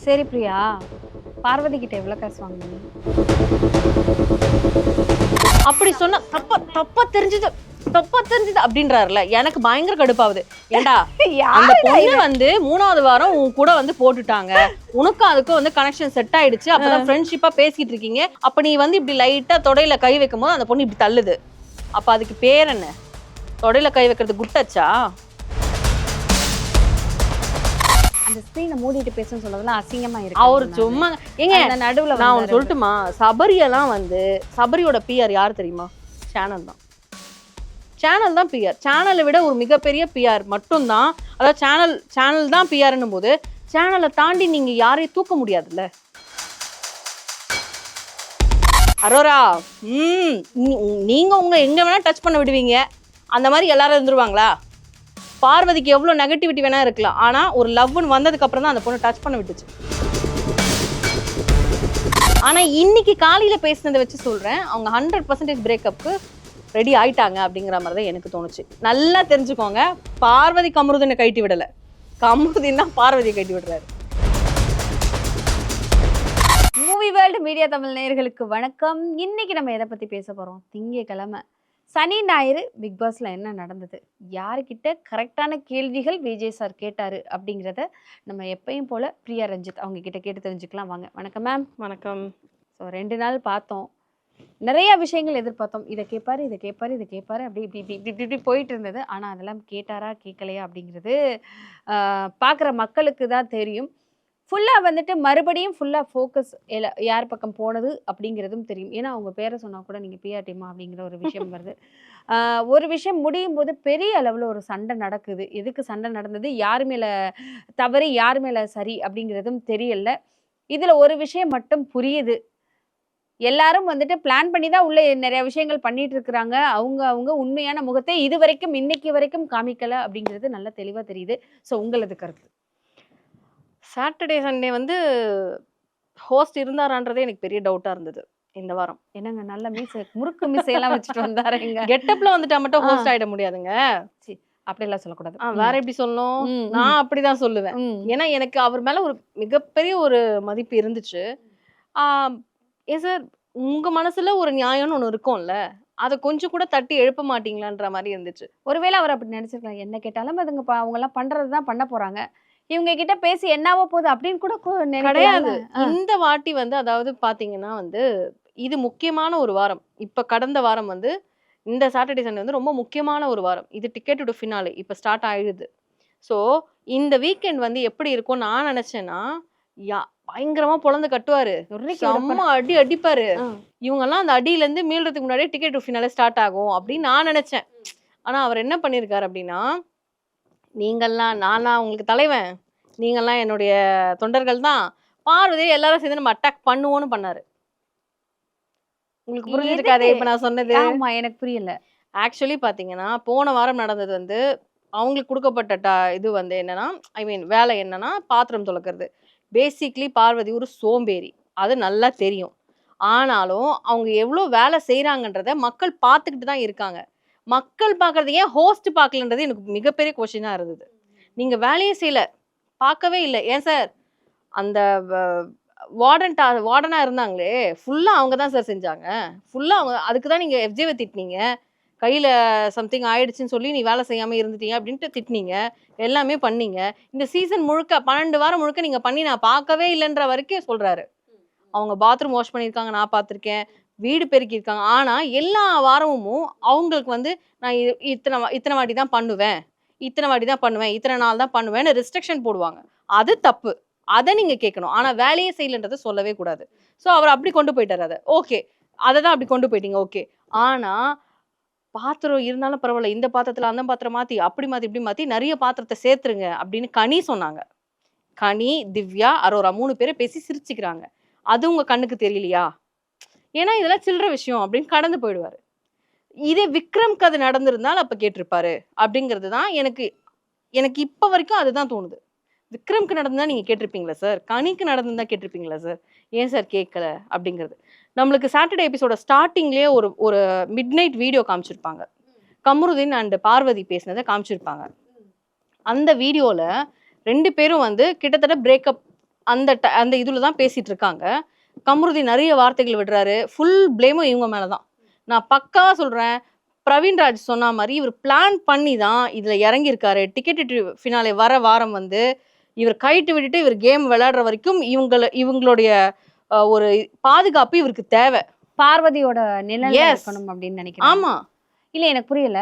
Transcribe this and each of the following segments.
சரி பிரியா, பார்வதி கிட்ட எவ்வளவு காசு வாங்குனீங்க? அப்படி சொன்னா தப்பா தெரிஞ்சது அப்படின்றாருல, எனக்கு பயங்கர கடுப்பாகுது. ஏண்டா அந்த பொண்ணு வந்து 3வது வாரம் உன் கூட வந்து போட்டுட்டாங்க, உனக்கும் அதுக்கும் வந்து கனெக்ஷன் செட் ஆயிடுச்சு, அப்பதான் ஃப்ரெண்ட்ஷிப்பா பேசிட்டு இருக்கீங்க. அப்ப நீ வந்து இப்படி லைட்டா தொடையில கை வைக்கும் போது அந்த பொண்ணு இப்படி தள்ளுது. அப்ப அதுக்கு பேர் என்ன? தொடையில கை வைக்கிறது குட்டச்சா? அந்த ஸ்கிரீனை மூடிட்டு பேசுன்னு சொல்றதெல்லாம் அசிங்கமா இருக்கு. அவரு சும்மா ஏங்க அந்த நடுவுல நான் ஒன்று சொல்லட்டுமா, சபரியெல்லாம் வந்து சபரியோட பிஆர் யார் தெரியுமா? சேனல் தான். சேனல் தான் பிஆர். சேனலை விட ஒரு மிகப்பெரிய பிஆர் மட்டும்தான். அதாவது சேனல் தான் பிஆர்ன்னும் போது சேனலை தாண்டி நீங்க யாரையும் தூக்க முடியாதுல்ல. அரோரா, நீங்க உங்க எங்க வேணா டச் பண்ண விடுவீங்க, அந்த மாதிரி எல்லாரும் இருந்துருவாங்களா? பார்வதிக்கு எவ்வளோ நெகட்டிவிட்டி வேணா இருக்கலாம், ஆனா ஒரு லவ்னு வந்ததுக்கு அப்புறம் தான் அந்த பொண்ணு டச் பண்ண விட்டுச்சு. ஆனா இன்னைக்கு காலையில பேசினதை வச்சு சொல்றேன், அவங்க 100% பிரேக்கப்க்கு ரெடி ஆயிட்டாங்க அப்படிங்கிற மாதிரி தான் எனக்கு தோணுச்சு. நல்லா தெரிஞ்சுக்கோங்க, பார்வதி கமருதனை கைட்டி விடல, கமருதீன் தான் பார்வதியை கைட்டி விடுறாரு. மூவி வேர்ல்டு மீடியா தமிழ் நேயர்களுக்கு வணக்கம். இன்னைக்கு நம்ம எதை பத்தி பேச போறோம்? திங்கட்கிழமை சனி ஞாயிறு பிக் பாஸ்ல என்ன நடந்தது, யாருக்கிட்ட கரெக்டான கேள்விகள் விஜய் சார் கேட்டாரு அப்படிங்கிறத நம்ம எப்பயும் போல பிரியா ரஞ்சித் அவங்க கிட்ட கேட்டு தெரிஞ்சுக்கலாம். வாங்க. வணக்கம் மேம். வணக்கம். ஸோ 2 நாள் பார்த்தோம், நிறைய விஷயங்கள் எதிர்பார்த்தோம். இதை கேட்பாரு, இதை கேட்பாரு, அப்படி இப்படி இப்படி இப்படி இப்படி போயிட்டு இருந்தது. ஆனால் அதெல்லாம் கேட்டாரா கேட்கலையா அப்படிங்கிறது பார்க்குற மக்களுக்கு தான் தெரியும். ஃபுல்லாக வந்துட்டு மறுபடியும் ஃபுல்லாக ஃபோக்கஸ் யார் பக்கம் போனது அப்படிங்கிறதும் தெரியும். ஏன்னா அவங்க பேரை சொன்னால் கூட நீங்கள் பிஆர் டீமா அப்படிங்கிற ஒரு விஷயம் வருது. ஒரு விஷயம் முடியும் போது பெரிய அளவில் ஒரு சண்டை நடக்குது. எதுக்கு சண்டை நடந்தது, யார் மேலே தவறு யார் மேலே சரி அப்படிங்கிறதும் தெரியல. இதில் ஒரு விஷயம் மட்டும் புரியுது, எல்லாரும் வந்துட்டு பிளான் பண்ணி தான் உள்ள நிறைய விஷயங்கள் பண்ணிட்டு இருக்கிறாங்க. அவங்க உண்மையான முகத்தை இது வரைக்கும் இன்னைக்கு வரைக்கும் காமிக்கல அப்படிங்கிறது நல்லா தெளிவாக தெரியுது. ஸோ உங்களது கருத்து? சாட்டர்டே சண்டே வந்து ஹோஸ்ட் இருந்தாரான்றதே எனக்கு பெரிய டவுட்டா இருந்தது இந்த வாரம். என்னங்க நல்ல முறுக்கு மீசையெல்லாம் வச்சுட்டு வந்தாருங்க. கெட்டப்ல வந்துட்டா மட்டும் ஹோஸ்ட் ஆயிட முடியாதுங்க. அப்படியெல்லாம் சொல்லக்கூடாது. வேற எப்படி சொல்லணும், நான் அப்படிதான் சொல்லுவேன். ஏன்னா எனக்கு அவர் மேல ஒரு மிகப்பெரிய ஒரு மதிப்பு இருந்துச்சு. சார், உங்க மனசுல ஒரு நியாயம்னு ஒண்ணு இருக்கும்ல, அதை கொஞ்சம் கூட தட்டி எழுப்ப மாட்டீங்களான்ற மாதிரி இருந்துச்சு. ஒருவேளை அவர் அப்படி நினைச்சிருக்கலாம், என்ன கேட்டாலும் அதுங்க அவங்க எல்லாம் பண்றதுதான் பண்ண போறாங்க, இவங்க கிட்ட பேசி என்னாவோ போகுது அப்படின்னு கூட கிடையாது. இந்த வாட்டி வந்து அதாவது பாத்தீங்கன்னா வந்து இது முக்கியமான ஒரு வாரம். இப்ப கடந்த வாரம் வந்து இந்த சாட்டர்டே சண்டே வந்து ரொம்ப முக்கியமான ஒரு வாரம். இது டிக்கெட் டு ஃபினாலே இப்ப ஸ்டார்ட் ஆயிடுது. ஸோ இந்த வீக்கெண்ட் வந்து எப்படி இருக்கும் நான் நினைச்சேன்னா, பயங்கரமா பொழந்து கட்டுவாரு, செம்ம அடி அடிப்பாரு. இவங்க எல்லாம் அந்த அடியில இருந்து மீள்றதுக்கு முன்னாடியே டிக்கெட் டு ஃபினாலே ஸ்டார்ட் ஆகும் அப்படின்னு நான் நினைச்சேன். ஆனா அவர் என்ன பண்ணிருக்காரு அப்படின்னா, நீங்கள்லாம் நானா உங்களுக்கு தலைவன், நீங்கள்லாம் என்னுடைய தொண்டர்கள் தான், பார்வதி எல்லாரும் சேர்ந்து நம்ம அட்டாக் பண்ணுவோன்னு பண்ணாரு. உங்களுக்கு புரிஞ்சிருக்காதே இப்ப நான் சொன்னது? ஆமா, எனக்கு புரியல. ஆக்சுவலி பாத்தீங்கன்னா போன வாரம் நடந்தது வந்து அவங்களுக்கு கொடுக்கப்பட்ட இது வந்து என்னன்னா, வேலை என்னன்னா பாத்திரம் துலக்கிறது. பேசிக்லி பார்வதி ஒரு சோம்பேறி, அது நல்லா தெரியும். ஆனாலும் அவங்க எவ்வளவு வேலை செய்யறாங்கன்றத மக்கள் பார்த்துக்கிட்டு தான் இருக்காங்க. மக்கள் பாக்குறது ஏன் ஹோஸ்ட் பார்க்கலன்றது எனக்கு மிகப்பெரிய கொஸ்டினா இருந்தது. நீங்க வேலையே செய்யல, பார்க்கவே இல்லை. ஏன் சார், அந்த வார்டனா இருந்தாங்களே ஃபுல்லா அவங்க தான் சார் செஞ்சாங்க. ஃபுல்லா அவங்க, அதுக்கு தான் நீங்க எஃப்ஜேவை திட்டினீங்க, கையில சம்திங் ஆயிடுச்சுன்னு சொல்லி நீ வேலை செய்யாம இருந்துட்டீங்க அப்படின்ட்டு திட்டினீங்க, எல்லாமே பண்ணீங்க. இந்த சீசன் முழுக்க 12 வாரம் முழுக்க நீங்க பண்ணி நான் பார்க்கவே இல்லைன்ற வரைக்கும் சொல்றாரு. அவங்க பாத்ரூம் வாஷ் பண்ணியிருக்காங்க, நான் பார்த்துருக்கேன், வீடு பெருக்கியிருக்காங்க. ஆனா எல்லா வாரமும் அவங்களுக்கு வந்து நான் இத்தனை வாட்டி தான் பண்ணுவேன், இத்தனை நாள் தான் பண்ணுவேன்னு ரெஸ்ட்ரிக்ஷன் போடுவாங்க. அது தப்பு, அதை நீங்க கேட்கணும். ஆனா வேலையே செய்யலன்றதை சொல்லவே கூடாது. ஸோ அவர் அப்படி கொண்டு போயிட்டாரு. அதை ஓகே, அதை தான் அப்படி கொண்டு போயிட்டீங்க ஓகே. ஆனா பாத்திரம் இருந்தாலும் பரவாயில்ல, இந்த பாத்திரத்துல அந்த பாத்திரம் மாத்தி அப்படி மாத்தி இப்படி மாத்தி நிறைய பாத்திரத்தை சேர்த்துருங்க அப்படின்னு கனி சொன்னாங்க. கனி, திவ்யா, அரோரா 3 பேரை பேசி சிரிச்சுக்கிறாங்க. அது உங்க கண்ணுக்கு தெரியலையா? ஏன்னா இதெல்லாம் சில்லற விஷயம் அப்படின்னு கடந்து போயிடுவாரு. இதே விக்ரம்க்கு அது நடந்திருந்தால் அப்ப கேட்டிருப்பாரு அப்படிங்கிறது தான் எனக்கு இப்ப வரைக்கும் அதுதான் தோணுது. விக்ரம்க்கு நடந்தா நீங்க கேட்டிருப்பீங்களா சார்? கனிக்கு நடந்தா கேட்டிருப்பீங்களா சார்? ஏன் சார் கேட்கல அப்படிங்கிறது. நம்மளுக்கு சாட்டர்டே எபிசோட ஸ்டார்டிங்லேயே ஒரு மிட் நைட் வீடியோ காமிச்சிருப்பாங்க, கமருதீன் அண்ட் பார்வதி பேசினதை காமிச்சிருப்பாங்க. அந்த வீடியோல 2 பேரும் வந்து கிட்டத்தட்ட பிரேக்கப் அந்த இதுல தான் பேசிட்டு இருக்காங்க. கமருதீன் நிறைய வார்த்தைகள் விடுறாரு. ஃபுல் ப்ளேமும் இவங்க மேலதான். நான் பக்காவா சொல்றேன். பிரவீன்ராஜ் சொன்ன மாதிரி இவர் பிளான் பண்ணி தான் இதுல இறங்கியிருக்காரு. டிக்கெட் ஃபினாலே வர வாரம் வந்து இவர் கைட்டு விட்டுட்டு இவர் கேம் விளையாடுற வரைக்கும் இவங்களுடைய ஒரு பாதுகாப்பு இவருக்கு தேவை. பார்வதியோட நிழல் இருக்கணும் அப்படின்னு நினைக்கிறேன். ஆமா, இல்ல எனக்கு புரியல.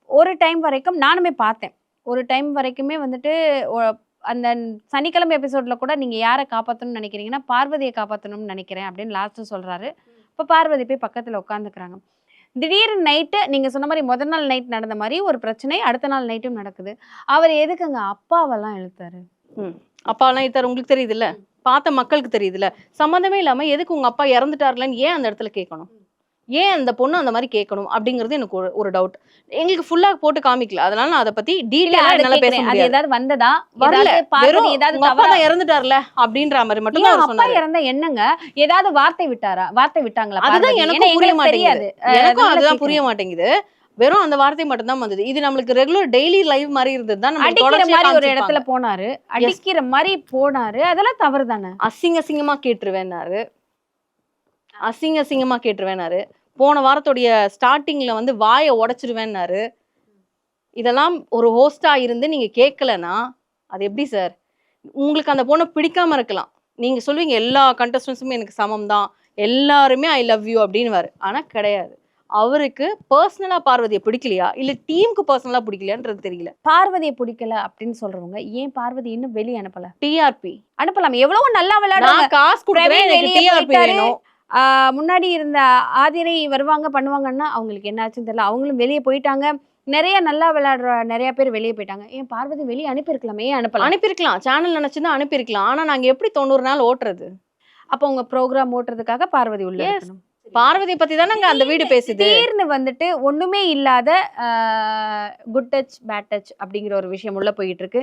ஒரு டைம் வரைக்கும் நானுமே பார்த்தேன். ஒரு டைம் வரைக்குமே வந்துட்டு அந்த சனிக்கிழமை எபிசோட்ல கூட நீங்க யாரை காப்பாற்றணும்னு நினைக்கிறீங்கன்னா பார்வதியை காப்பாற்றணும்னு நினைக்கிறேன் அப்படின்னு லாஸ்ட் சொல்றாரு. இப்போ பார்வதி போய் பக்கத்துல உட்காந்துக்கிறாங்க. திடீர்னு நைட்டு நீங்க சொன்ன மாதிரி முதல் நாள் நைட் நடந்த மாதிரி ஒரு பிரச்சனை அடுத்த நாள் நைட்டும் நடக்குது. அவர் எதுக்குங்க அப்பாவெல்லாம் இழுத்தாரு? அப்பாவெல்லாம் இழுத்தாரு உங்களுக்கு தெரியுது இல்ல, பார்த்த மக்களுக்கு தெரியுது இல்ல. சம்மந்தமே இல்லாம எதுக்கு உங்க அப்பா இறந்துட்டாருலன்னு ஏன் அந்த இடத்துல கேட்கணும்? ஏன் அந்த பொண்ணு அந்த மாதிரி கேட்கணும் அப்படிங்கிறது எனக்கு ஒரு டவுட். எங்களுக்கு ஃபுல்லா போட்டு காமிக்கல, அதனால நான் அதை பத்தி டீடைலா என்னால பேச முடியாது. ஏதாவது வந்ததா வரல, வெறும் ஏதாவது தவறா இறந்துட்டார்ல அப்படின்ற மாதிரி மட்டும் தான் அப்பா இறந்தா என்னங்க ஏதாவது வார்த்தை விட்டாங்களா? அதுதான் எனக்கு புரிய மாட்டேங்குது. எனக்கும் அதுதான் புரிய மாட்டேங்குது. வெறும் அந்த வார்த்தை மட்டும் தான் வந்தது. இது நம்மளுக்கு ரெகுலர் டெய்லி லைவ் மாதிரி இருந்தது தான். அடிக்கிற மாதிரி ஒரு இடத்துல போனாரு, அடிக்கிற மாதிரி போனாரு, அதெல்லாம் தவறு தானே. அசிங்கமா கேட்டுருவேன்னாரு. அசிங்கமா கேட்டுருவேன்னாரு. போன வாரத்துடைய ஸ்டார்டிங்ல வந்து வாயை உடைச்சிருவேன்னாரு. இதெல்லாம் ஒரு ஹோஸ்டா இருந்து நீங்க கேட்கலன்னா அது எப்படி சார்? உங்களுக்கு அந்த பொண்ணை பிடிக்காம இருக்கலாம். நீங்க சொல்லுவீங்க எல்லா கண்டஸ்டன்ஸுமே எனக்கு சமம் தான், எல்லாருமே ஐ லவ் யூ அப்படின்னு. ஆனா கிடையாது. அவருக்கு பர்சனலா பார்வதியை பிடிக்கலையா இல்ல டீமுக்கு பர்சனலா பிடிக்கலையான்றது தெரியல. பார்வதியை பிடிக்கல அப்படின்னு சொல்றவங்க ஏன் பார்வதி இன்னும் வெளியே அனுப்பல? டிஆர்பி அனுப்பலாம். எவ்வளவு நல்லா விளையாடுறாங்க. காசு கொடுக்குறேன், எனக்கு டிஆர்பி வேணும். முன்னாடி இருந்த ஆதிரை வருவாங்க பண்ணுவாங்கன்னா அவங்களுக்கு என்ன ஆச்சுன்னு தெரியல. அவங்களும் வெளியே போயிட்டாங்க. நிறைய நல்லா விளையாடுற நிறைய பேர் வெளியே போயிட்டாங்க. ஏன் பார்வதி வெளியே அனுப்பியிருக்கலாமே? ஏன் அனுப்பியிருக்கலாம். சேனல் நினைச்சுதான் அனுப்பியிருக்கலாம். ஆனா நாங்க எப்படி 90 நாள் ஓட்டுறது? அப்போ உங்க ப்ரோக்ராம் ஓட்டுறதுக்காக பார்வதி உள்ள இருக்கணும். பார்வதி பத்தி தானே அந்த வீடு பேசுது. திடீர்னு வந்துட்டு ஒண்ணுமே இல்லாத குட் டச் பேட் டச் அப்படிங்கிற ஒரு விஷயம் உள்ள போயிட்டு இருக்கு.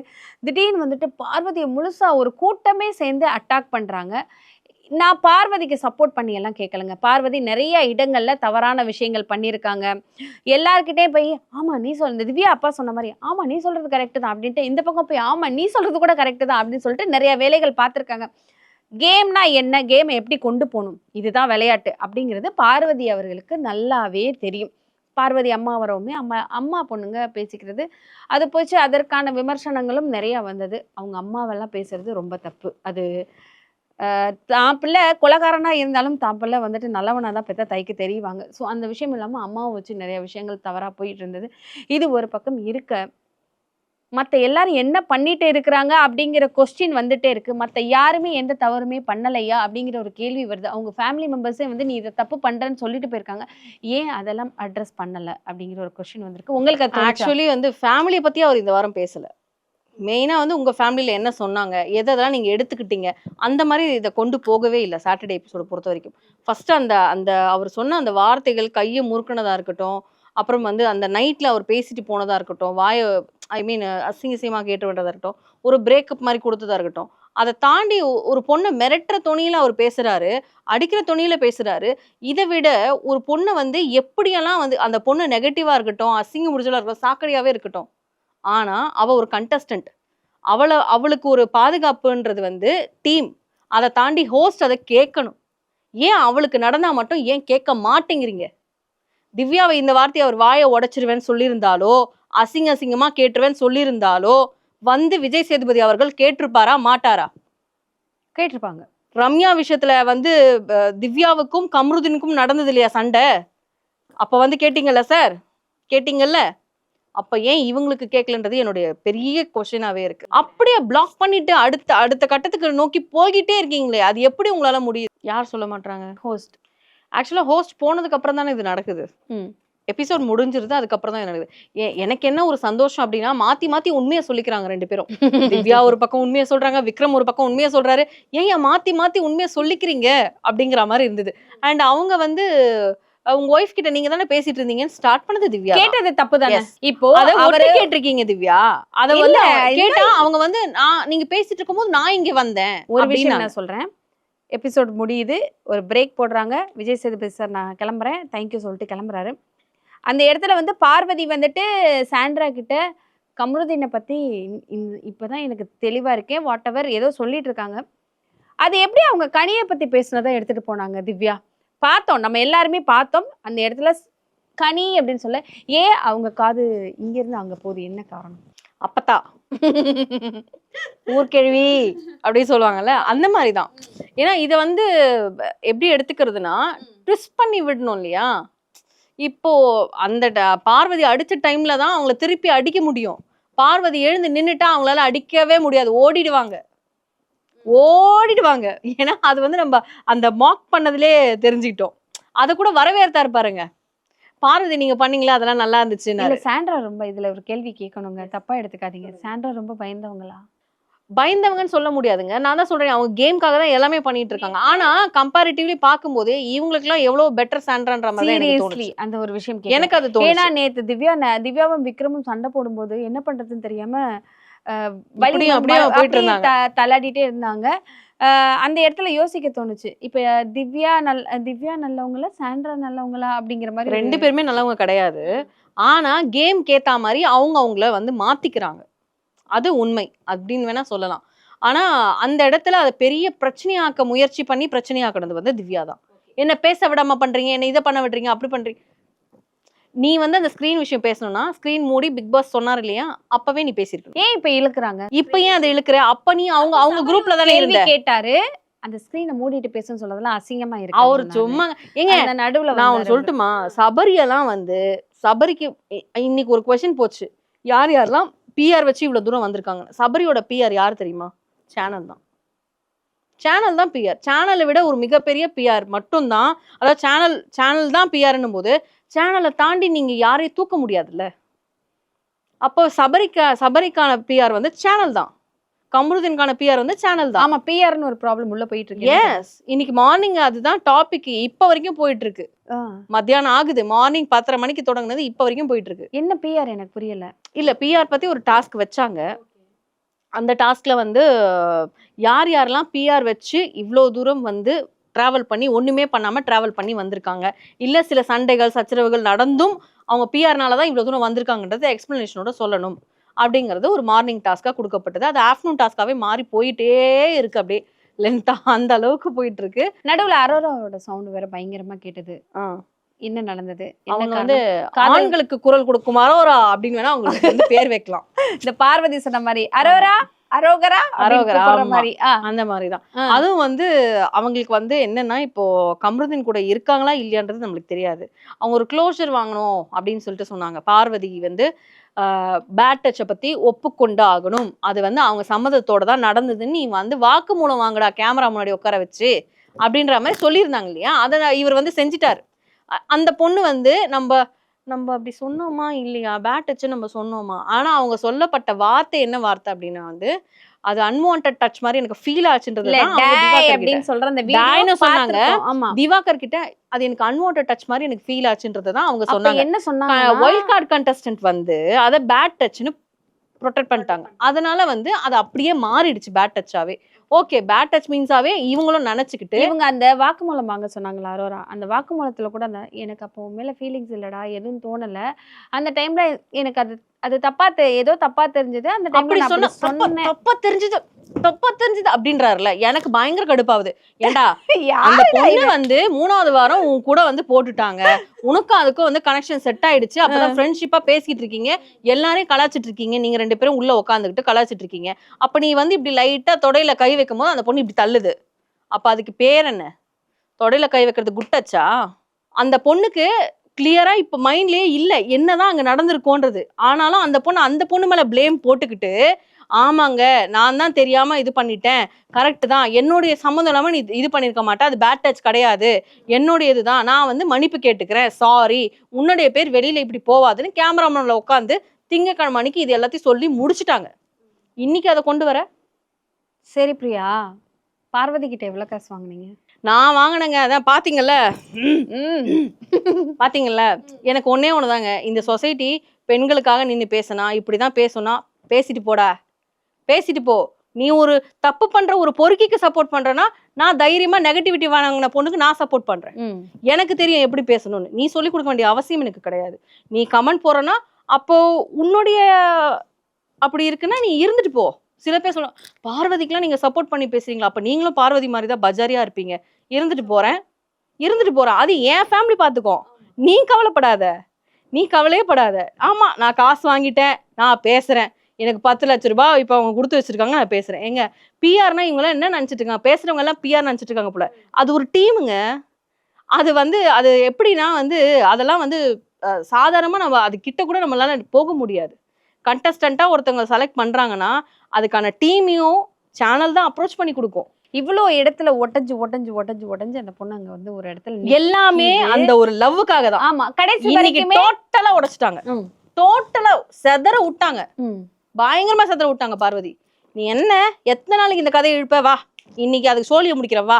திடீர்னு வந்துட்டு பார்வதியை முழுசா ஒரு கூட்டமே சேர்ந்து அட்டாக் பண்றாங்க. நான் பார்வதிக்கு சப்போர்ட் பண்ணி எல்லாம் கேட்கலங்க. பார்வதி நிறைய இடங்கள்ல தவறான விஷயங்கள் பண்ணியிருக்காங்க. எல்லார்கிட்டே போய் ஆமா நீ இந்த திவ்யா அப்பா சொன்ன மாதிரி ஆமா நீ சொல்றது கரெக்டு தான் அப்படின்ட்டு இந்த பக்கம் போய் ஆமா நீ சொல்றது கூட கரெக்டு தான் அப்படின்னு சொல்லிட்டு நிறைய வேலைகள் பார்த்துருக்காங்க. கேம்னா என்ன, கேமை எப்படி கொண்டு போகணும், இதுதான் விளையாட்டு அப்படிங்கிறது பார்வதி அவர்களுக்கு நல்லாவே தெரியும். பார்வதி அம்மா வரவுமே அம்மா பொண்ணுங்க பேசிக்கிறது அது போச்சு. அதற்கான விமர்சனங்களும் நிறைய வந்தது. அவங்க அம்மாவெல்லாம் பேசுறது ரொம்ப தப்பு. அது தான் பிள்ளை கொலைகாரனா இருந்தாலும் தான் பிள்ளை வந்துட்டு நல்லவனா தான் பெற்ற தைக்கு தெரிவாங்க. ஸோ அந்த விஷயம் இல்லாமல் அம்மாவை வச்சு நிறைய விஷயங்கள் தவறாக போயிட்டு இருந்தது. இது ஒரு பக்கம் இருக்க மற்ற எல்லாரும் என்ன பண்ணிட்டு இருக்கிறாங்க அப்படிங்கிற கொஸ்டின் வந்துட்டே இருக்கு. மற்ற யாருமே எந்த தவறுமே பண்ணலையா அப்படிங்கிற ஒரு கேள்வி வருது. அவங்க ஃபேமிலி மெம்பர்ஸே வந்து நீ இதை தப்பு பண்றேன்னு சொல்லிட்டு போயிருக்காங்க, ஏன் அதெல்லாம் அட்ரஸ் பண்ணல அப்படிங்கிற ஒரு கொஸ்டின் வந்திருக்கு. உங்களுக்கு ஆக்சுவலி வந்து ஃபேமிலியை பத்தி அவர் இந்த வாரம் பேசல. மெயினா வந்து உங்க ஃபேமிலியில என்ன சொன்னாங்க, எதெல்லாம் நீங்க எடுத்துக்கிட்டீங்க, அந்த மாதிரி இதை கொண்டு போகவே இல்லை. சாட்டர்டே எபிசோட பொறுத்த வரைக்கும் ஃபர்ஸ்ட் அந்த அவர் சொன்ன அந்த வார்த்தைகள் கையை முறுக்குனதா இருக்கட்டும், அப்புறம் வந்து அந்த நைட்ல அவர் பேசிட்டு போனதா இருக்கட்டும், ஐ மீன் அசிங்கசியமாக கேட்டு விட்டதா இருக்கட்டும், ஒரு பிரேக்கப் மாதிரி கொடுத்ததா இருக்கட்டும், அதை தாண்டி ஒரு பொண்ணை மிரட்டுற துணியில அவர் பேசுறாரு, அடிக்கிற துணியில பேசுறாரு. இதை விட ஒரு பொண்ணை வந்து எப்படியெல்லாம் வந்து அந்த பொண்ணு நெகட்டிவா இருக்கட்டும், அசிங்க முடிச்சலா இருக்கட்டும், சாக்கடையாவே இருக்கட்டும், ஆனா அவ ஒரு கண்டஸ்டன்ட், அவளுக்கு ஒரு பாதுகாப்புன்றது வந்து டீம். அதை தாண்டி ஹோஸ்ட் அதை கேட்கணும். ஏன் அவளுக்கு நடந்தா மட்டும் ஏன் கேட்க மாட்டேங்கிறீங்க? திவ்யாவை இந்த வார்த்தையை அவர் வாயை உடைச்சிருவேன்னு சொல்லியிருந்தாலோ, அசிங்கமா கேட்டுருவேன்னு சொல்லியிருந்தாலோ வந்து விஜய் சேதுபதி அவர்கள் கேட்டிருப்பாரா மாட்டாரா? கேட்டிருப்பாங்க. ரம்யா விஷயத்துல வந்து திவ்யாவுக்கும் கம்ருதீனுக்கும் நடந்தது இல்லையா சண்டை? அப்ப வந்து கேட்டீங்கல்ல சார், கேட்டீங்கல்ல? அப்ப ஏன் இவங்களுக்கு கேட்கலன்றது என்னுடைய பெரிய கொஸ்டினாவே இருக்கு. அப்படியே பிளாக் பண்ணிட்டு அடுத்த கட்டத்துக்கு நோக்கி போய்கிட்டே இருக்கீங்களே, அது எப்படி உங்களால முடியுது? யார் சொல்ல மாட்டாங்க? ஹோஸ்ட். ஆக்சுவலா ஹோஸ்ட் போனதுக்கு அப்புறம் தானே இது நடக்குது. எபிசோட் முடிஞ்சிருது, அதுக்கப்புறம் தான் நடக்குது. எனக்கு என்ன ஒரு சந்தோஷம் அப்படின்னா, மாத்தி உண்மையை சொல்லிக்கிறாங்க ரெண்டு பேரும். திவ்யா ஒரு பக்கம் உண்மையை சொல்றாங்க, விக்ரம் ஒரு பக்கம் உண்மையை சொல்றாரு. ஏன் மாத்தி உண்மையை சொல்லிக்கிறீங்க அப்படிங்கிற மாதிரி இருந்தது. அண்ட் அவங்க வந்து உங்க ஒய்ஃப் கிட்ட நீங்க தானே பேசிட்டு இருந்தீங்கன்னு ஸ்டார்ட் பண்ணது திவ்யா. கேட்டது தப்பு தானே. இப்போ அவரே கேட்டிருக்கீங்க திவ்யா. அத வந்து கேட்டா அவங்க வந்து நீங்க பேசிட்டு இருக்கும்போது நான் இங்க வந்தேன். ஒரு விஷயம் நான் சொல்றேன். எபிசோட் முடியுது, ஒரு பிரேக் போடுறாங்க. விஜய் சேதுபதி சார் நான் கிளம்புறேன் தேங்க்யூ சொல்லிட்டு கிளம்புறாரு. அந்த இடத்துல வந்து பார்வதி வந்துட்டு சாண்ட்ரா கிட்ட கமருதீனை பத்தி இப்பதான் எனக்கு தெளிவா இருக்கேன். வாட் எவர் ஏதோ சொல்லிட்டு இருக்காங்க. அது எப்படி அவங்க கனியை பத்தி பேசுனதை எடுத்துட்டு போனாங்க திவ்யா? பார்த்தோம், நம்ம எல்லாருமே பார்த்தோம். அந்த இடத்துல கனி அப்படின்னு சொல்ல ஏன் அவங்க காது இங்க இருந்து அங்க போகுது, என்ன காரணம்? அப்பத்தா ஊர்கேள்வி அப்படி சொல்லுவாங்கல்ல, அந்த மாதிரிதான். ஏன்னா இதை வந்து எப்படி எடுத்துக்கிறதுனா ட்விஸ்ட் பண்ணி விடணும் இல்லையா? இப்போ அந்த பார்வதி அடிச்ச டைம்ல தான் அவங்கள திருப்பி அடிக்க முடியும். பார்வதி எழுந்து நின்னுட்டா அவங்களால அடிக்கவே முடியாது, ஓடிடுவாங்க. ஏன்னா அது வந்து நம்ம அந்த மாக் பண்ணதுலே தெரிஞ்சுக்கிட்டோம். அதை கூட வரவேற்றாரு பாருங்க. பார்வதி நீங்க பண்ணீங்களா, அதெல்லாம் நல்லா இருந்துச்சு. சாண்ட்ரா ரொம்ப இதுல ஒரு கேள்வி கேட்கணுங்க, தப்பா எடுத்துக்காதீங்க. சாண்ட்ரா ரொம்ப பயந்தவங்களா? பயந்தவங்கன்னு சொல்ல முடியாதுங்க. நான் தான் சொல்றேன், அவங்க கேம்காக தான் எல்லாமே பண்ணிட்டு இருக்காங்க. ஆனா கம்பேரிட்டிவ்லி பாக்கும்போது இவங்களுக்கு எல்லாம் எவ்வளவு பெட்டர் சாண்ட்ரான்ற மாதிரி எனக்கு தோணுச்சு. அந்த ஒரு விஷயம் எனக்கு அது தோணுச்சு. ஏன்னா நேத்து திவ்யாவும் விக்ரமும் சண்டை போடும்போது என்ன பண்றதுன்னு தெரியாம தள்ளாடிட்டே இருந்தாங்க. அந்த இடத்துல யோசிக்க தோணுச்சு. இப்ப திவ்யா நல்லவங்களா சாண்ட்ரா நல்லவங்களா அப்படிங்கிற மாதிரி. ரெண்டு பேருமே நல்லவங்க கிடையாது. ஆனா கேம் கேத்தா மாதிரி அவங்கள வந்து மாத்திக்கிறாங்க, அது உண்மை அப்படின்னு வேணா சொல்லலாம். ஆனா அந்த இடத்துல அதை பெரிய பிரச்சனையாக்க முயற்சி பண்ணி பிரச்சனையாக்குறது வந்து திவ்யா தான். என்ன பேச விடாம பண்றீங்க, என்ன இதை பண்ண விடுறீங்க, அப்படி பண்றீங்க. நீ வந்து அந்த ஸ்கிரீன் விஷயம் பேசணும்னா ஸ்கிரீன் மூடி பிக் பாஸ் சொன்னார் இல்லையா, அப்பவே நீ பேசிருக்க. ஏன் இப்ப இழுக்குறாங்க? இப்ப ஏன் அதை இழுக்கிற? அப்ப நீ அவங்க குரூப்ல தானே இருந்த. கேட்டாரு, அந்த ஸ்கிரீனை மூடிட்டு பேசணும்னு சொல்றதெல்லாம் அசிங்கமா இருக்கு. அவர் சும்மா ஏங்க நடுவுல நான் ஒன்னு சொல்லட்டுமா? சபரியெல்லாம் வந்து சபரிக்கு இன்னைக்கு ஒரு கொஸ்டின் போச்சு, யார் யாரெல்லாம் பிஆர் வச்சு இவ்வளவு தூரம் வந்திருக்காங்க. சபரியோட பிஆர் யார் தெரியுமா? சேனல் தான். சேனல் தான் பிஆர். சேனலை விட ஒரு மிகப்பெரிய பிஆர் மட்டும்தான். அதாவது சேனல் தான் பிஆர்னும் போது சேனலை தாண்டி நீங்க யாரையும் தூக்க முடியாதுல்ல. அப்போ சபரிக்கான பிஆர் வந்து சேனல் தான், கமருதீனுக்கான பிஆர் வந்து சேனல் தான். ஆமா, பிஆர்னு ஒரு ப்ராப்ளம் உள்ள போயிட்டு இருக்கு. எஸ், இன்னைக்கு மார்னிங் அதுதான் டாபிக் இப்ப வரைக்கும் போயிட்டு இருக்கு. மத்தியானம் ஆகுது, மார்னிங் 10:30 மணிக்கு தொடங்குனது இப்ப வரைக்கும் போயிட்டு இருக்கு. என்ன பிஆர் எனக்கு புரியல. இல்ல, பிஆர் பத்தி ஒரு டாஸ்க் வச்சாங்க. அந்த டாஸ்க்ல வந்து யார் யாரெல்லாம் பிஆர் வச்சு இவ்வளோ தூரம் வந்து டிராவல் பண்ணி ஒண்ணுமே பண்ணாம டிராவல் பண்ணி வந்திருக்காங்க, இல்ல சில சண்டைகள் சச்சரவுகள் நடந்தும் அவங்க பிஆர்னால தான் இவ்வளவு தூரம் வந்திருக்காங்கன்றத எக்ஸ்பிளனேஷனோட சொல்லணும் அப்படிங்கிறது ஒரு மார்னிங் டாஸ்கா கொடுக்கப்பட்டது. அது ஆஃப்டர்நூன் டாஸ்காவே மாறி போயிட்டே இருக்கு, அப்படியே லென்த்தா அந்த அளவுக்கு போயிட்டு இருக்கு. நடுவுல அரோராவோட சவுண்ட் வேற பயங்கரமா கேட்டது. என்ன நடந்தது? அவங்க வந்து ஆண்களுக்கு குரல் கொடுக்கும் அரோரா அப்படின்னு வேணா அவங்களுக்கு வந்து பேர் வைக்கலாம். இந்த பார்வதி சொன்ன மாதிரி அரோரா அரோகரா மாதிரி அந்த மாதிரிதான். அதுவும் வந்து அவங்களுக்கு வந்து என்னன்னா, இப்போ கமருதீன் கூட இருக்காங்களா இல்லையான்றது நம்மளுக்கு தெரியாது. அவங்க ஒரு க்ளோஷர் வாங்கணும் அப்படின்னு சொல்லிட்டு சொன்னாங்க. பார்வதி வந்து பேட் டச்சை பத்தி ஒப்புக்கொண்டு ஆகணும், அது வந்து அவங்க சம்மதத்தோட தான் நடந்ததுன்னு நீ வந்து வாக்குமூலம் வாங்கடா கேமரா முன்னாடி உட்கார வச்சு அப்படின்ற மாதிரி சொல்லியிருந்தாங்க இல்லையா. அதை இவர் வந்து செஞ்சுட்டாரு. அந்த பொண்ணு வந்து நம்ம அப்படி சொன்னோமா இல்லையா, பேட் டச் நம்ம சொன்னோமா, ஆனா அவங்க சொல்லப்பட்ட வார்த்தை என்ன வார்த்தை அப்படின்னா வந்து அது அன்வான்ட் டச் மாதிரி எனக்கு ஃபீல் ஆச்சுன்றது சொன்னாங்க. திவாகர் கிட்ட அது எனக்கு அன்வான்ட் டச் மாதிரி எனக்கு ஃபீல் ஆச்சுன்றது தான் அவங்க சொன்னாங்க. என்ன சொன்னாங்க? வைல்ட் கார்டு கண்டஸ்டன்ட் வந்து அதை பேட் டச்னு ப்ரொடெக்ட் பண்ணிட்டாங்க. அதனால வந்து அது அப்படியே மாறிடுச்சு பேட் டச்சாவே. ஓகே, பேட் டச் மீன்ஸாவே இவங்களும் நினைச்சுக்கிட்டு இவங்க அந்த வாக்குமூலம் வாங்க சொன்னாங்களா அரோரா, அந்த வாக்குமூலத்துல கூட அந்த எனக்கு அப்போ மேல ஃபீலிங்ஸ் இல்லடா, எதுவும் தோணல, அந்த டைம்ல எனக்கு அது ஏதோ தப்பா தெரிஞ்சது, அந்த டைம்ல தப்பா தெரிஞ்சது அப்படின்றாருல, எனக்கு பயங்கர கடுப்பாகுது. ஏண்டா அந்த பொண்ணு வந்து 3வது வாரம் உன் கூட வந்து போட்டுட்டாங்க, உனக்கும் அதுக்கும் வந்து கனெக்ஷன் செட் ஆயிடுச்சு, அப்பதான் ஃப்ரெண்ட்ஷிப்பா பேசிட்டு இருக்கீங்க, எல்லாரையும் கலாச்சிட்டு இருக்கீங்க, நீங்க 2 பேரும் உள்ள உட்காந்துக்கிட்டு கலாச்சிட்டு இருக்கீங்க. அப்ப நீ வந்து இப்படி லைட்டா தொடையில கை வைக்கும் போது அந்த பொண்ணு இப்படி தள்ளுது, அப்ப அதுக்கு பேர் என்ன? தொடையில கை வைக்கிறது குட்டச்சா? அந்த பொண்ணுக்கு கிளியரா இப்ப மைண்ட்லயே இல்ல என்னதான் அங்க நடந்திருக்கோன்றது. ஆனாலும் அந்த பொண்ணு மேல பிளேம் போட்டுக்கிட்டு, ஆமாங்க நான் தான் தெரியாம இது பண்ணிட்டேன், கரெக்ட் தான், என்னுடைய சம்மந்தம் இல்லாம நீ இது பண்ணிருக்க மாட்டேன், அது பேட் டச் கிடையாது, என்னுடைய இதுதான், நான் வந்து மன்னிப்பு கேட்டுக்கிறேன், சாரி, உன்னுடைய பேர் வெளியில இப்படி போவாதுன்னு கேமராமேன்ல உட்காந்து திங்கக்கிழமை அன்னைக்கு இது எல்லாத்தையும் சொல்லி முடிச்சுட்டாங்க. இன்னைக்கு அதை கொண்டு வர சரி பிரியா, பார்வதி கிட்ட எவ்வளவு காசு வாங்குனீங்க? நான் வாங்கினேங்க, அதான் பாத்தீங்கல்ல எனக்கு ஒன்னே ஒண்ணுதாங்க, இந்த சொசைட்டி பெண்களுக்காக நின்று பேசினா இப்படிதான் பேசணும், பேசிட்டு போடா, பேசிட்டு போ. நீ ஒரு தப்பு பண்ற ஒரு பொறுக்கிக்கு சப்போர்ட் பண்றனா, நான் தைரியமா நெகட்டிவிட்டி வாங்கின பொண்ணுக்கு நான் சப்போர்ட் பண்றேன். எனக்கு தெரியும் எப்படி பேசணும்னு, நீ சொல்லி கொடுக்க வேண்டிய அவசியம் எனக்கு கிடையாது. நீ கமெண்ட் போறனா அப்போ உன்னுடைய அப்படி இருக்குன்னா நீ இருந்துட்டு போ. சில பேர் சொல்ல பார்வதிக்கெல்லாம் நீங்க சப்போர்ட் பண்ணி பேசுறீங்களா, அப்ப நீங்களும் பார்வதி மாதிரி தான் பஜாரியா இருப்பீங்க. இருந்துட்டு போறேன். அது என் ஃபேமிலி பாத்துக்கோ, நீ கவலைப்படாத, நீ கவலையே படாத. ஆமா நான் காசு வாங்கிட்டேன், நான் பேசுறேன், எனக்கு 10 லட்ச ரூபாய் இப்ப அவங்க கொடுத்து வச்சிருக்காங்க, நான் பேசுறேன். எங்க பிஆர்னா இவங்க எல்லாம் என்ன நினைச்சிட்டு இருக்காங்க, பேசுறவங்க எல்லாம் பிஆர் நினைச்சிட்டு இருக்காங்க போல. அது ஒரு டீமுங்க. அது எப்படின்னா அதெல்லாம் சாதாரணமா நம்ம அது கிட்ட கூட நம்மளால போக முடியாது. கண்டஸ்டண்டா ஒருத்தவங்க செலக்ட் பண்றாங்கன்னா அதுக்கான டீமையும் சேனல் தான் அப்ரோச் பண்ணி கொடுக்கும். இவ்வளோ இடத்துல ஒட்டஞ்சு அந்த பொண்ணு அங்க ஒரு இடத்துல எல்லாமே அந்த ஒரு லவ்வுக்காக தான். ஆமா, கடைசி இன்னைக்கு டோட்டலா உடைச்சிட்டாங்க, டோட்டலா செதற விட்டாங்க, பயங்கரமா செதற விட்டாங்க. பார்வதி நீ என்ன எத்தனை நாளைக்கு இந்த கதையை இழுப்ப, வா இன்னைக்கு அதுக்கு சோழிய முடிக்கிற, வா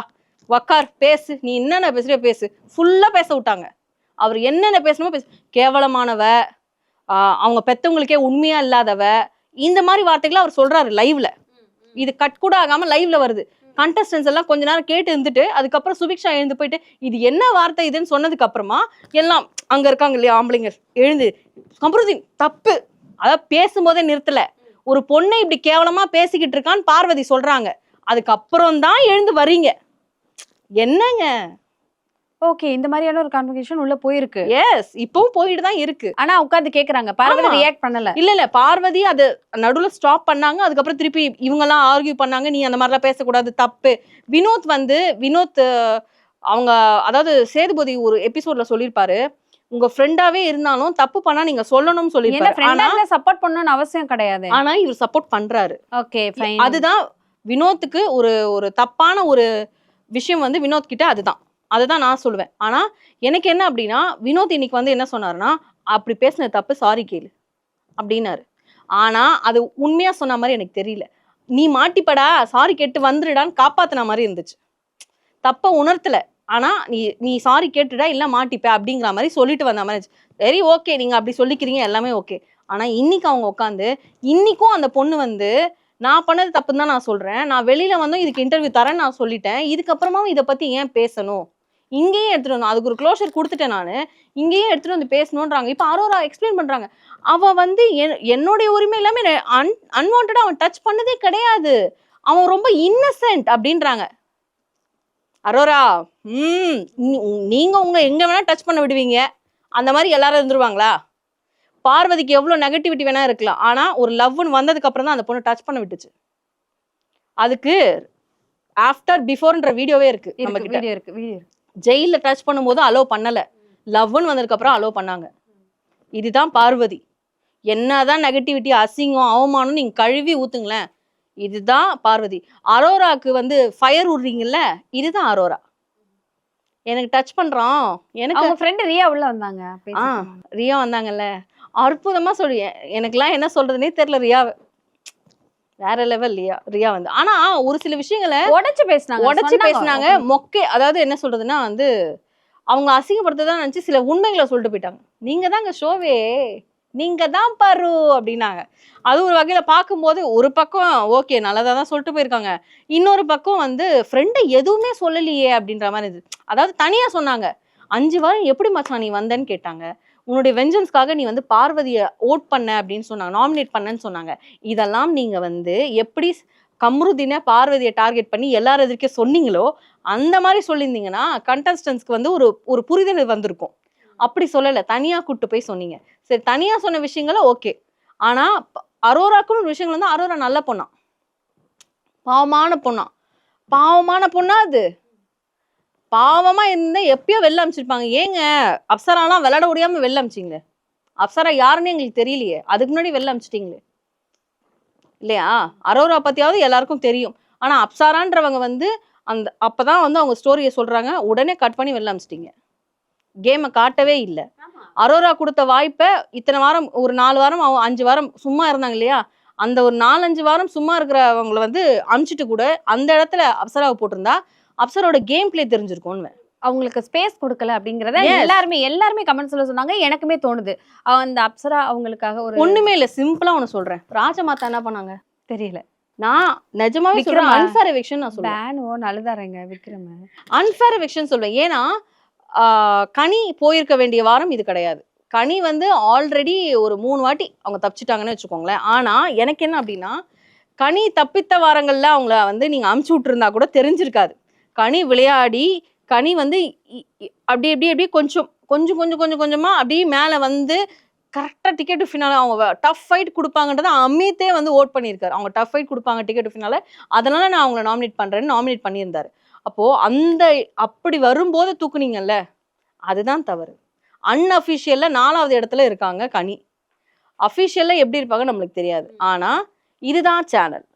உக்கார் பேசு, நீ என்னென்ன பேசுறியோ பேசு. ஃபுல்லா பேச விட்டாங்க. அவர் என்னென்ன பேசணுமோ பேசு. கேவலமானவ, அவங்க பெத்தவங்களுக்கே உண்மையா இல்லாதவ, இந்த மாதிரி வார்த்தைகளை அவர் சொல்றாரு லைவ்ல. இது கட் கூட ஆகாம லைவ்ல வருது. கண்டஸ்டன்ஸ் எல்லாம் கொஞ்ச நேரம் கேட்டு இருந்துட்டு அதுக்கப்புறம் சுபிக்ஷா எழுந்து போயிட்டு இது என்ன வார்த்தை இதுன்னு சொன்னதுக்கு அப்புறமா எல்லாம் அங்க இருக்காங்க இல்லையா ஆம்பளைங்க எழுந்து கம்ருதீன் தப்பு, அதாவது பேசும்போதே நிறுத்தல. ஒரு பொண்ணை இப்படி கேவலமா பேசிக்கிட்டு இருக்கான்னு பார்வதி சொல்றாங்க. அதுக்கப்புறம் தான் எழுந்து வரீங்க. என்னங்க ஓகே, இந்த மாதிரியான ஒரு கான்வர்சேஷன் உள்ள போயிருக்கு. எஸ், இப்பவும் போயிட்டு தான் இருக்கு. ஆனா உட்கார்ந்து கேக்குறாங்க, பார்வதி ரியாக்ட் பண்ணல. இல்ல பார்வதி அது நடுவுல ஸ்டாப் பண்ணாங்க. அதுக்கப்புறம் திருப்பி இவங்க எல்லாம் ஆர்கியூ பண்ணாங்க, நீ அந்த மாதிரிலாம் பேசக்கூடாது, தப்பு. வினோத் அவங்க அதாவது சேதுபதி ஒரு எபிசோட்ல சொல்லியிருப்பாரு, உங்க ஃப்ரெண்டாவே இருந்தாலும் தப்பு பண்ணா நீங்க சொல்லணும்னு சொல்லியிருப்பாரு. ஆனா சப்போர்ட் பண்ணணும்னு அவசியம் கிடையாது. ஆனா இவர் சப்போர்ட் பண்றாரு. Okay fine. அதுதான் வினோத்துக்கு ஒரு தப்பான ஒரு விஷயம் வினோத் கிட்ட அதுதான் நான் சொல்லுவேன். ஆனா எனக்கு என்ன அப்படின்னா, வினோத் இன்னைக்கு என்ன சொன்னாருன்னா, அப்படி பேசின தப்பு சாரி கேளு அப்படின்னாரு. ஆனா அது உண்மையா சொன்ன மாதிரி எனக்கு தெரியல. நீ மாட்டிப்படா, சாரி கேட்டு வந்துடுடான்னு காப்பாத்தின மாதிரி இருந்துச்சு. தப்ப உணர்த்தல, ஆனா நீ சாரி கேட்டுடா இல்ல மாட்டிப்ப அப்படிங்கிற மாதிரி சொல்லிட்டு வந்த மாதிரி. சரி ஓகே, நீங்க அப்படி சொல்லிக்கிறீங்க, எல்லாமே ஓகே. ஆனா இன்னைக்கு அவங்க உட்காந்து இன்னைக்கும் அந்த பொண்ணு நான் பண்ணது தப்புன்னு தான் நான் சொல்றேன், நான் வெளியில இதுக்கு இன்டர்வியூ தரேன்னு நான் சொல்லிட்டேன், இதுக்கப்புறமாவும் இதை பத்தி ஏன் பேசணும், இங்கேயும் எடுத்துட்டு வந்தோம், அதுக்கு ஒரு க்ளோஷர் கொடுத்துட்டேன் நானு, இங்கேயும் எடுத்துட்டு பேசணும்ன்றாங்க. இப்ப அரோரா எக்ஸ்பிளைன் பண்றாங்க, அவ என்னுடைய உரிமை எல்லாமே அன்வான்டா அவன் டச் பண்ணதே கிடையாது, அவன் ரொம்ப இன்னசென்ட் அப்படின்றாங்க. அரோரா நீங்க எங்க வேணா டச் பண்ண விடுவீங்க, அந்த மாதிரி எல்லாரும் இருந்துருவாங்களா? பார்வதிக்கு எவ்வளவு நெகட்டிவிட்டி வேணா இருக்கலாம், ஆனா ஒரு லவ்னு வந்ததுக்கு அப்புறம் தான் அந்த பொண்ணு டச் பண்ண விட்டுச்சு. அதுக்கு ஆஃப்டர் பிஃபோர்ன்ற வீடியோவே இருக்கு நம்ம கிட்ட. வீடியோ இருக்கு. ஜெயில டச் பண்ணும்போது அலோ பண்ணல, லவ்னு வந்ததுக்கு அப்புறம் அலோ பண்ணாங்க. இதுதான் பார்வதி. என்னதான் நெகட்டிவிட்டி, அசிங்கம், அவமானம் நீங்க கழுவி ஊத்துங்களேன், இதுதான் பார்வதி. அரோராக்கு ஃபயர் விடுறீங்கல்ல, இதுதான் அரோரா. எனக்கு டச் பண்றான், எனக்கு அவங்க ஃப்ரெண்ட் ரியா உள்ள வந்தாங்க. ரியா வந்தாங்கல்ல, அற்புதமா சொல்லி எனக்குலாம் என்ன சொல்றதுனே தெரியல. ரியா வேற லெவல். ரியா ஆனா ஒரு சில விஷயங்களை உடைச்சு பேசினாங்க. மொக்கே, அதாவது என்ன சொல்றதுன்னா அவங்க அசிங்கப்படுத்ததான் நினைச்சு சில உண்மைகளை சொல்லிட்டு போயிட்டாங்க. நீங்க தாங்க ஷோவே, நீங்க தான் பாரு அப்படின்னாங்க. அது ஒரு வகையில பார்க்கும்போது ஒரு பக்கம் ஓகே நல்லதா தான் சொல்லிட்டு போயிருக்காங்க, இன்னொரு பக்கம் ஃப்ரெண்டை எதுவுமே சொல்லலையே அப்படின்ற மாதிரி இருந்துச்சு. அதாவது தனியா சொன்னாங்க, 5 வாரம் எப்படி மச்சான் நீ வந்தேன்னு கேட்டாங்க, உன்னுடைய வெஞ்சன்ஸ்க்காக நீ பார்வதியை ஓட் பண்ண அப்படின்னு சொன்னாங்க, நாமினேட் பண்ணன்னு சொன்னாங்க. இதெல்லாம் நீங்க எப்படி கம்ருதீனை பார்வதியை டார்கெட் பண்ணி எல்லாரும் எதிர்க்க சொன்னீங்களோ அந்த மாதிரி சொல்லியிருந்தீங்கன்னா கண்டஸ்டன்ஸ்க்கு ஒரு புரிதல் வந்திருக்கும். அப்படி சொல்லலை, தனியா கூப்பிட்டு போய் சொன்னீங்க. சரி, தனியா சொன்ன விஷயங்கள ஓகே. ஆனா அரோராக்குன்னு ஒரு விஷயங்கள் அரோரா நல்ல பொண்ணா, பாவமான பொண்ணா அது பாவமா இருந்தா எப்பயோ வெளில அமிச்சிருப்பாங்க. ஏங்க அப்சராலாம் விளையாட முடியாம வெளில அமிச்சிங்களே, அப்சரா யாருன்னு எங்களுக்கு தெரியலையே, அதுக்கு முன்னாடி வெளில அமிச்சிட்டீங்களே இல்லையா? அரோரா பத்தியாவது எல்லாருக்கும் தெரியும். ஆனா அப்சரான்றவங்க அப்பதான் அவங்க ஸ்டோரியை சொல்றாங்க, உடனே கட் பண்ணி வெளில அமிச்சிட்டீங்க, கேமை காட்டவே இல்லை. அரோரா கொடுத்த வாய்ப்பை இத்தனை வாரம், ஒரு 4 வாரம் 5 வாரம் சும்மா இருந்தாங்க இல்லையா, அந்த ஒரு 4-5 வாரம் சும்மா இருக்கிறவங்களை அமிச்சிட்டு கூட அந்த இடத்துல அப்சராவை போட்டிருந்தா அப்சரோட கேம் பிளே தெரிஞ்சிருக்கும்னு. அவங்களுக்கு ஸ்பேஸ் கொடுக்கல அப்படிங்கறத எல்லாருமே கமெண்ட்ஸ்ல சொன்னாங்க. எனக்குமே தோணுது அந்த அப்சரா அவங்களுக்காக ஒண்ணுமே இல்ல. சிம்பிளா ஒண்ணு சொல்றேன், ராஜமாதா என்ன பண்ணாங்க தெரியல. நான் நிஜமாவே சொல்றேன், அன்ஃபேர் எவிக்ஷன் நான் சொல்றேன். நல்லதாரங்க விக்ரம், அன்ஃபேர் எவிக்ஷன் சொல்றேன். ஏன்னா கனி போயிருக்க வேண்டிய வாரம் இது கிடையாது. கனி வந்து ஆல்ரெடி ஒரு 3 வாட்டி அவங்க தப்பிச்சிட்டாங்கன்னு வச்சுக்கோங்களேன். ஆனா எனக்கு என்ன அப்படின்னா, கனி தப்பித்த வாரங்கள்ல அவங்கள வந்து நீங்க அமுச்சு விட்டுருந்தா கூட தெரிஞ்சிருக்காது. கனி விளையாடி கனி வந்து அப்படி அப்படி அப்படியே கொஞ்சம் கொஞ்சம் கொஞ்சம் கொஞ்சம் கொஞ்சமா அப்படியே மேல வந்து கரெக்டா டிக்கெட் ஃபினால அவங்க டஃப் ஃபைட் கொடுப்பாங்கன்றத அமித்தே வந்து ஓட் பண்ணியிருக்காரு. அவங்க டஃப் ஃபைட் கொடுப்பாங்க டிக்கெட் ஃபினால, அதனால நான் அவங்கள நாமினேட் பண்றேன்னு நாமினேட் பண்ணியிருந்தாரு. அப்போ அந்த அப்படி வரும்போது தூக்குனீங்கல்ல, அதுதான் தவறு. அன்அஃபிஷியல்ல 4வது இடத்துல இருக்காங்க கனி. அஃபிஷியல்ல எப்படி இருப்பாங்க நம்மளுக்கு தெரியாது. ஆனா இதுதான் சேனல்.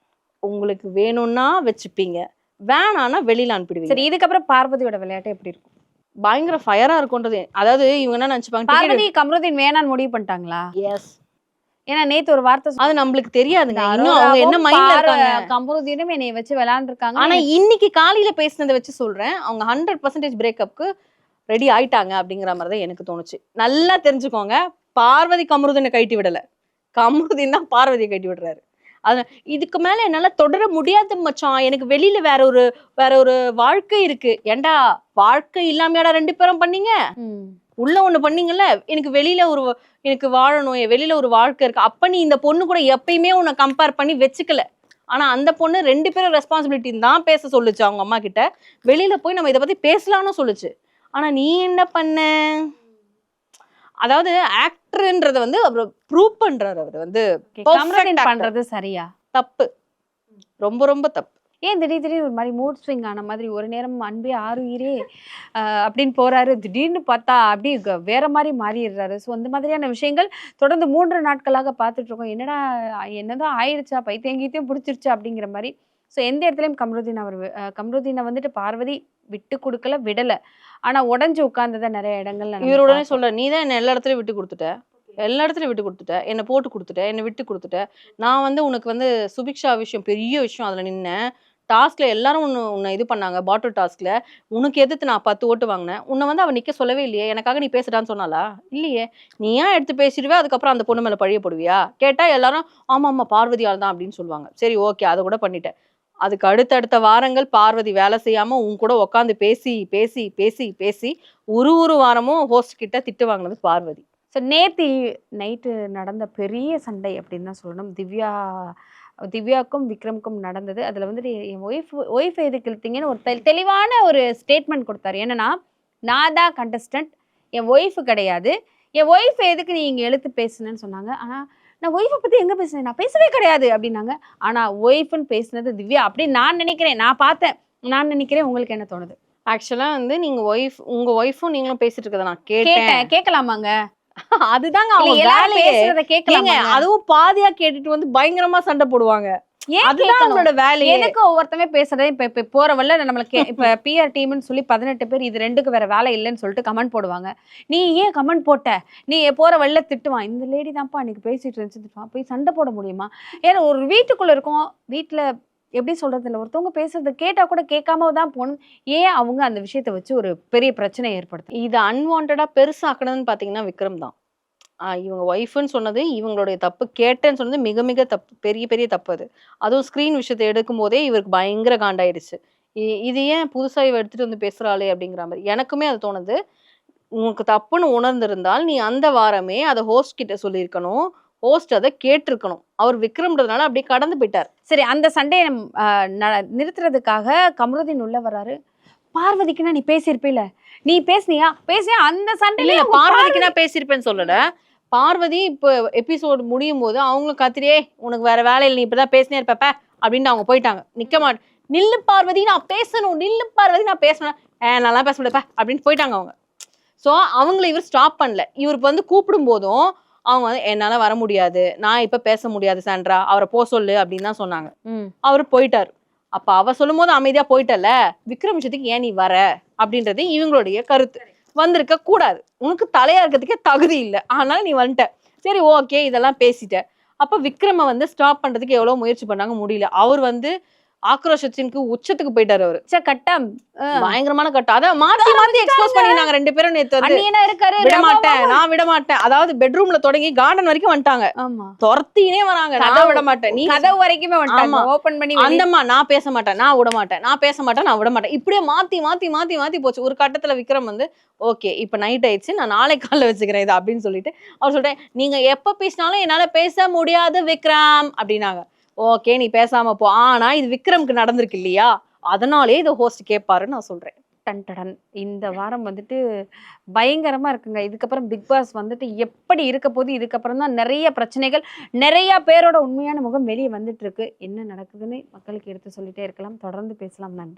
உங்களுக்கு வேணும்னா வச்சுப்பீங்க, வேணான்னா வெளியில அனுப்பிடுவீங்க. சரி, இதுக்கப்புறம் பார்வதியோட விளையாட்டு எப்படி இருக்கும்? பயங்கர ஃபயரா இருக்கும்ன்றது. அதாவது இவங்க என்ன நினைச்சுப்பாங்க, பார்வதி கமருதீன் வேணான்னு முடிவு பண்ணிட்டாங்களா? எஸ். ஏன்னா நேத்து ஒரு வார்த்தை அது நம்மளுக்கு தெரியாதுங்க. இன்னும் அவங்க என்ன மைண்ட்ல இருக்காங்க. கமருதீனும் என்னைய வச்சு விளையாண்டுருக்காங்க. ஆனா இன்னைக்கு காலையில பேசினதை வச்சு சொல்றேன், அவங்க 100% பிரேக்கப்க்கு ரெடி ஆயிட்டாங்க அப்படிங்கிற மாதிரி தான் எனக்கு தோணுச்சு. நல்லா தெரிஞ்சுக்கோங்க, பார்வதி கமருதீனை கழட்டி விடல, கமருதீன் தான் பார்வதியை கழட்டி விடுறாரு. அது இதுக்கு மேல என்னால தொடர முடியாது மச்சான், எனக்கு வெளியில வேற ஒரு வாழ்க்கை இருக்கு. ஏண்டா வாழ்க்கை இல்லாமையாடா 2 பேரும் பண்ணீங்க? உள்ள ஒண்ணு பண்ணீங்கல்ல, எனக்கு வெளியில எனக்கு வாழணும், வெளியில ஒரு வாழ்க்கை இருக்கு. அப்ப நீ இந்த பொண்ணு கூட எப்பயுமே உன்னை கம்பேர் பண்ணி வச்சுக்கல. ஆனா அந்த பொண்ணு 2 பேரும் ரெஸ்பான்சிபிலிட்டி தான் பேச சொல்லுச்சு அவங்க அம்மா கிட்ட. வெளியில போய் நம்ம இதை பத்தி பேசலாம்னு சொல்லுச்சு. ஆனா நீ என்ன பண்ண? அதாவது ஆக்டர்ன்றத வந்து அவர் ப்ரூவ் பண்றாரு. அவர் வந்து பண்றது சரியா? தப்பு, ரொம்ப ரொம்ப தப்பு. ஏன் திடீர்னு ஒரு மாதிரி மூட் ஸ்விங் ஆன மாதிரி, ஒரு நேரம் அன்பே ஆறுயிரே அப்படின்னு போறாரு, திடீர்னு பார்த்தா அப்படியே வேற மாதிரி மாறிடுறாரு. ஸோ அந்த மாதிரியான விஷயங்கள் தொடர்ந்து 3 நாட்களாக பார்த்துட்டு இருக்கோம். என்னதான் ஆயிடுச்சா, பைத்தியங்கீத்தையும் பிடிச்சிருச்சா அப்படிங்கிற மாதிரி. ஸோ எந்த இடத்துலையும் கமருதீனை வந்துட்டு பார்வதி விட்டு கொடுக்கல, விடலை. ஆனா உடஞ்சு உட்கார்ந்ததை நிறைய இடங்கள்ல இவருடனே சொல்ற, நீ தான் என்ன எல்லா இடத்துலயும் விட்டு கொடுத்துட்ட, எல்லா இடத்துலயும் விட்டு கொடுத்துட்ட, என்னை போட்டு கொடுத்துட்ட, என்னை விட்டு கொடுத்துட்ட. நான் வந்து உனக்கு வந்து சுபிக்ஷா விஷயம் பெரிய விஷயம், அதுல நின்னேன். டாஸ்க்ல எல்லாரும் உன்னை இது பண்ணாங்க, பாட்டில் டாஸ்க்ல உனக்கு எதிர்த்து நான் 10 ஓட்டு வாங்கினேன். உன்னை வந்து அவ நிக்க சொல்லவே இல்லையே, எனக்காக நீ பேசுடான்னு சொன்னாலா? இல்லையே. நீ ஏன் எடுத்து பேசிடுவே, அதுக்கப்புறம் அந்த பொண்ணு மேல பழிய போடுவியா? கேட்டா எல்லாரும் ஆமா ஆமா பார்வதியால் தான் அப்படின்னு சொல்லுவாங்க. சரி ஓகே, அதை கூட பண்ணிட்டேன். அதுக்கு அடுத்தடுத்த வாரங்கள் பார்வதி வேலை செய்யாம உன் கூட உட்காந்து பேசி பேசி பேசி பேசி ஒரு வாரமும் ஹோஸ்ட் கிட்ட திட்டு வாங்கினது பார்வதி. ஸோ நேற்று நைட்டு நடந்த பெரிய சண்டை அப்படின்னு தான் சொல்லணும். திவ்யாவுக்கும் விக்ரமுக்கும் நடந்தது. அதில் வந்துட்டு என் ஒய்ஃப் எதுக்கு இழுத்தீங்கன்னு ஒரு தெளிவான ஒரு ஸ்டேட்மெண்ட் கொடுத்தாரு. என்னன்னா, நான் தான் கண்டஸ்டன்ட், என் ஒய்ஃபு கிடையாது, என் ஒய்ஃப் எதுக்கு நீ இங்கே எழுத்து பேசுனேன்னு சொன்னாங்க. ஆனால் நான் ஒய்ஃபை பற்றி எங்கே பேசுனேன், நான் பேசவே கிடையாது அப்படின்னாங்க. ஆனால் ஒய்ஃப்னு பேசுனது திவ்யா அப்படின்னு நான் நினைக்கிறேன், நான் பார்த்தேன், நான் நினைக்கிறேன். உங்களுக்கு என்ன தோணுது? ஆக்சுவலாக வந்து நீங்கள் உங்க ஒய்ஃபும் நீங்களும் பேசிட்டு இருக்கதை நான் கேட்கலாமாங்க? அதுதாங்க அவங்க கேட்கலாங்க. அதுவும் பாதியா கேட்டுட்டு வந்து பயங்கரமா சண்டை போடுவாங்க. எதுக்கு ஒவ்வொருத்தமே பேசுறதே? இப்ப போற வல்ல நம்மளுக்கு இப்ப பிஆர் டீம்னு சொல்லி 18 பேர் இது 2க்கு வேற வேலை இல்லைன்னு சொல்லிட்டு கமெண்ட் போடுவாங்க. நீ ஏன் கமெண்ட் போட்ட, நீ போற வல்ல திட்டுவான், இந்த லேடி தான்ப்பா அன்னைக்கு பேசிட்டு இருந்துச்சு, போய் சண்டை போட முடியுமா? ஏன்னா ஒரு வீட்டுக்குள்ள இருக்கோம், வீட்டுல எப்படி சொல்றது இல்லை, ஒருத்தவங்க பேசுறது கேட்டா கூட கேட்காம தான் போகணும். ஏன் அவங்க அந்த விஷயத்த வச்சு ஒரு பெரிய பிரச்சனை ஏற்படுத்து? இது அன்வான்டா பெருசாக்கணும்னு பாத்தீங்கன்னா விக்ரம் தான். இவங்க ஒய்ஃப்னு சொன்னது இவங்களுடைய தப்பு, கேட்டேன்னு சொன்னது மிக மிக தப்பு, பெரிய பெரிய தப்பு அது. அதுவும் ஸ்க்ரீன் விஷயத்தை எடுக்கும் போதே இவருக்கு பயங்கர காண்டாயிடுச்சு. இது ஏன் புதுசா இவ எடுத்துட்டு வந்து பேசுறாளே அப்படிங்கிற மாதிரி எனக்குமே அது தோணுது. உனக்கு தப்புன்னு உணர்ந்திருந்தால் நீ அந்த வாரமே அதை ஹோஸ்ட் கிட்ட சொல்லியிருக்கணும், ஹோஸ்ட் அதை கேட்டிருக்கணும். அவர் விக்ரம்ன்றதுனால அப்படியே கடந்து போயிட்டார். சரி, அந்த சண்டையை நிறுத்துறதுக்காக கமருதீன் உள்ள வராரு. பார்வதிக்குன்னா நீ பேசியிருப்பில, நீ பேசினியா அந்த சண்டையில பார்வதிக்கு நான் பேசியிருப்பேன்னு சொல்லல. பார்வதி இப்போ எபிசோடு முடியும் போது அவங்களும் கத்திரியே உனக்கு வேற வேலையில் நீ இப்பதான் பேசினே இருப்ப அப்படின்னு அவங்க போயிட்டாங்க. நிக்க மாட்டேன், நில்லு பார்வதி நான் பேசணும், நில்லு பார்வதி நான் பேசணும், நல்லா பேச முடியப்ப அப்படின்னு போயிட்டாங்க அவங்க. ஸோ அவங்கள இவர் ஸ்டாப் பண்ணல. இவருக்கு வந்து கூப்பிடும் போதும் அவங்க வந்து என்னால வர முடியாது, நான் இப்ப பேச முடியாது சாண்ட்ரா, அவரை போ சொல்லு அப்படின்னு தான் சொன்னாங்க. அவர் போயிட்டாரு. அப்ப அவ சொல்லும் போது அமைதியா போயிட்டல, விக்ரம் விஷயத்துக்கு ஏன் நீ வர அப்படின்றது இவங்களுடைய கருத்து. வந்திருக்க கூடாது, உனக்கு தலையா இருக்கிறதுக்கே தகுதி இல்லை, அதனால நீ வந்துட்ட. சரி ஓகே, இதெல்லாம் பேசிட்ட. அப்ப விக்ரம வந்து ஸ்டாப் பண்றதுக்கு எவ்வளவு முயற்சி பண்ணாங்க, முடியல. அவர் வந்து ஆக்ரோஷத்திற்கு உச்சத்துக்கு போயிட்டாரு அவரு. கட்டம் பயங்கரமான கட்டம். அதான் மாத்தி மாத்தி எக்ஸ்போஸ் பண்ணிருந்தாங்க 2 பேரும் நேத்து வந்து. அண்ணியனா இருக்காரு, விட மாட்டேன், நான் விட மாட்டேன். அதாவது பெட்ரூம்ல தொடங்கி கார்டன் வரைக்கும் வந்துட்டாங்க. ஆமா துரத்தினே வராங்க. நான் விட மாட்டேன், நீ கதவு வரைக்குமே வந்துட்டாங்க. ஓபன் பண்ணி அந்தம்மா நான் பேச மாட்டேன், நான் விட மாட்டேன், நான் பேச மாட்டேன், நான் விட மாட்டேன். இப்படியே மாத்தி மாத்தி மாத்தி மாத்தி போச்சு. ஒரு கட்டத்துல விக்ரம் வந்து ஓகே இப்ப நைட் ஆயிடுச்சு, நான் நாளை காலைல வச்சுக்கிறேன் இது அப்படின்னு சொல்லிட்டு அவர் சொல்லிட்டேன், நீங்க எப்ப பேசினாலும் என்னால பேச முடியாது விக்ரம் அப்படின்னாங்க. ஓகே நீ பேசாம போ. ஆனா இது விக்ரம்க்கு நடந்திருக்கு இல்லையா, அதனாலே இதை ஹோஸ்ட் கேட்பாருன்னு நான் சொல்றேன். டன். இந்த வாரம் வந்துட்டு பயங்கரமா இருக்குங்க. இதுக்கப்புறம் பிக் பாஸ் வந்துட்டு எப்படி இருக்க போது, இதுக்கப்புறம் தான் நிறைய பிரச்சனைகள், நிறைய பேரோட உண்மையான முகம் வெளியே வந்துட்டு இருக்கு. என்ன நடக்குதுன்னு மக்களுக்கு எடுத்து சொல்லிட்டே இருக்கலாம். தொடர்ந்து பேசலாம். நன்றி.